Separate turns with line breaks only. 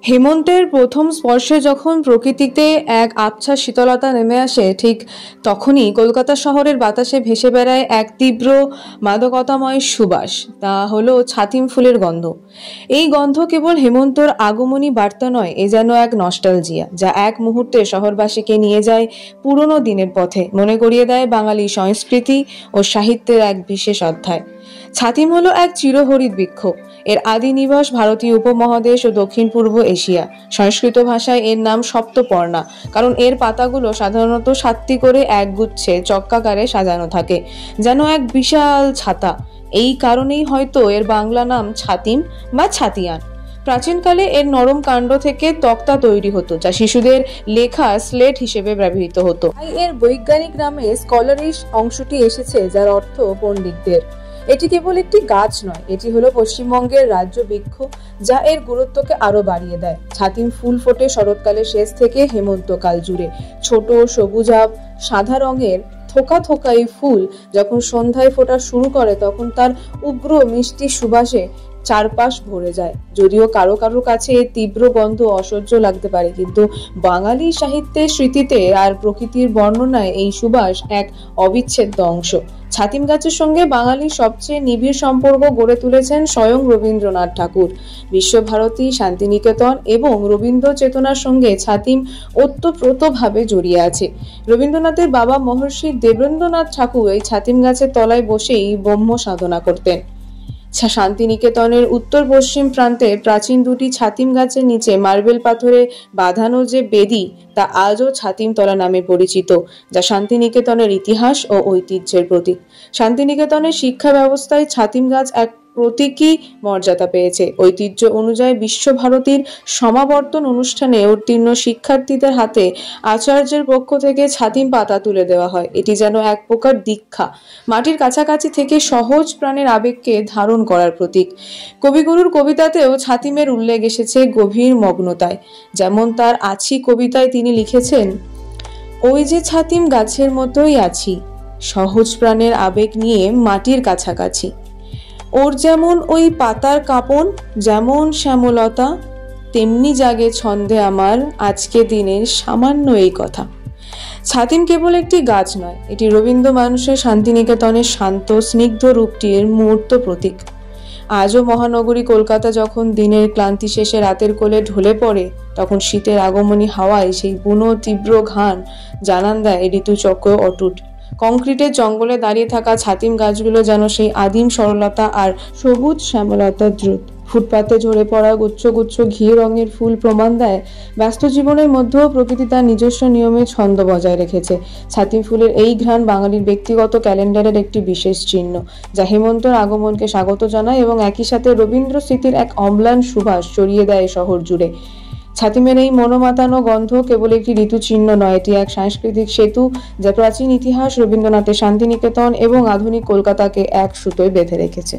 হেমন্তের প্রথম স্পর্শে যখন প্রকৃতিতে এক আবছা শীতলতা নেমে আসে, ঠিক তখনই কলকাতা শহরের বাতাসে ভেসে বেড়ায় এক তীব্র মাদকতাময় সুবাস। তা হলো ছাতিম ফুলের গন্ধ। এই গন্ধ কেবল হেমন্তর আগমনী বার্তা নয়, এ যেন এক নস্টালজিয়া, যা এক মুহূর্তে শহরবাসীকে নিয়ে যায় পুরনো দিনের পথে, মনে করিয়ে দেয় বাঙালি সংস্কৃতি ও সাহিত্যের এক বিশেষ অধ্যায়। ছাতিম হলো এক চিরহরিৎ বৃক্ষ। এর আদি নিবাস ভারতীয় উপমহাদেশ ও দক্ষিণ পূর্ব এশিয়া। সংস্কৃত ভাষায় এর নাম সপ্তপর্ণা, কারণ এর পাতাগুলো সাধারণত 7টি করে একগুচ্ছে চক্রাকারে সাজানো থাকে, যেন এক বিশাল ছাতা। এই কারণেই হয়তো এর বাংলা নাম ছাতিম বা ছাতিয়ান। প্রাচীনকালে এর নরম কাণ্ড থেকে তক্তা তৈরি হতো, যা শিশুদের লেখা স্লেট হিসেবে ব্যবহৃত হতো। তাই এর বৈজ্ঞানিক নামে স্কলারিশ অংশটি এসেছে, যার অর্থ পণ্ডিতদের। এটি কেবল একটি গাছ নয়, এটি হলো পশ্চিমবঙ্গের রাজ্য বৃক্ষ, যা এর গুরুত্বকে আরো বাড়িয়ে দেয়। ছাতিম ফুল ফোটে শরৎকালের শেষ থেকে হেমন্তকাল জুড়ে। ছোট সবুজাভ সাদা রঙের থোকা থোকা এই ফুল যখন সন্ধ্যায় ফোটা শুরু করে, তখন তার উগ্র মিষ্টি সুবাসে চারপাশ ভরে যায়। যদিও কারো কারো কাছে এর তীব্র গন্ধ অসহ্য লাগতে পারে, কিন্তু বাঙালি সাহিত্যের স্মৃতিতে আর প্রকৃতির বর্ণনায় এই সুবাস এক অবিচ্ছেদ্য অংশ। ছাতিম গাছের সঙ্গে বাঙালির সবচেয়ে নিবিড় সম্পর্ক গড়ে তুলেছেন স্বয়ং রবীন্দ্রনাথ ঠাকুর। বিশ্বভারতী, শান্তিনিকেতন এবং রবীন্দ্র চেতনার সঙ্গে ছাতিম ওতপ্রোতভাবে জড়িয়ে আছে। রবীন্দ্রনাথের বাবা মহর্ষি দেবেন্দ্রনাথ ঠাকুর এই ছাতিম গাছের তলায় বসেই ব্রহ্ম সাধনা করতেন। শান্তিনিকেতনের উত্তর পশ্চিম প্রান্তে প্রাচীন দুটি ছাতিম গাছের নিচে মার্বেল পাথরে বাঁধানো যে বেদি, তা আজও ছাতিম তলা নামে পরিচিত, যা শান্তিনিকেতনের ইতিহাস ও ঐতিহ্যের প্রতীক। শান্তিনিকেতনের শিক্ষা ব্যবস্থায় ছাতিম গাছ এক প্রতীকী মর্যাদা পেয়েছে। ঐতিহ্য অনুযায়ী বিশ্বভারতীর সমাবর্তন অনুষ্ঠানে উত্তীর্ণ শিক্ষার্থীদের হাতে আচার্যের পক্ষ থেকে ছাতিম পাতা তুলে দেওয়া হয়। এটি যেন এক প্রকার দীক্ষা, মাটির কাছাকাছি থেকে সহজ প্রাণের আবেগকে ধারণ করার প্রতীক। কবিগুরুর কবিতাতেও ছাতিমের উল্লেখ এসেছে গভীর মগ্নতায়। যেমন তার আছি কবিতায় তিনি লিখেছেন, ওই যে ছাতিম গাছের মতোই আছি, সহজ প্রাণের আবেগ নিয়ে মাটির কাছাকাছি। ওর যেমন ওই পাতার কাঁপন, যেমন শ্যামলতা, তেমনি জাগে ছন্দে আমার আজকে দিনের সামান্য এই কথা। ছাতিম কেবল একটি গাছ নয়, এটি রবীন্দ্র মানুষের শান্তিনিকেতনের শান্ত স্নিগ্ধ রূপটির মূর্ত প্রতীক। আজও মহানগরী কলকাতা যখন দিনের ক্লান্তি শেষে রাতের কোলে ঢলে পড়ে, তখন শীতের আগমনী হাওয়ায় সেই বুনো তীব্র ঘ্রাণ জানান দেয় ঋতুচক্র অটুট। কংক্রিটের জঙ্গলে দাঁড়িয়ে থাকা ছাতিম গাছগুলো যেন সেই আদিম সরলতা আর সবুজ শ্যামলতার দ্রুত। ফুটপাতে ঝরে পড়া গুচ্ছ গুচ্ছ ঘি রঙের ফুল প্রমাণ দেয় ব্যস্ত জীবনের মধ্যেও প্রকৃতি তার নিজস্ব নিয়মে ছন্দ বজায় রেখেছে। ছাতিম ফুলের এই ঘ্রাণ বাঙালির ব্যক্তিগত ক্যালেন্ডারের একটি বিশেষ চিহ্ন, যা হেমন্তর আগমনকে স্বাগত জানায় এবং একই সাথে রবীন্দ্র স্মৃতির এক অম্লান সুবাস ছড়িয়ে দেয় শহর জুড়ে। ছাতিমের এই মনোমাতানো গন্ধ কেবল একটি ঋতুচিহ্ন নয়, এটি এক সাংস্কৃতিক সেতু, যা প্রাচীন ইতিহাস, রবীন্দ্রনাথের শান্তিনিকেতন এবং আধুনিক কলকাতাকে এক সুতোয় বেঁধে রেখেছে।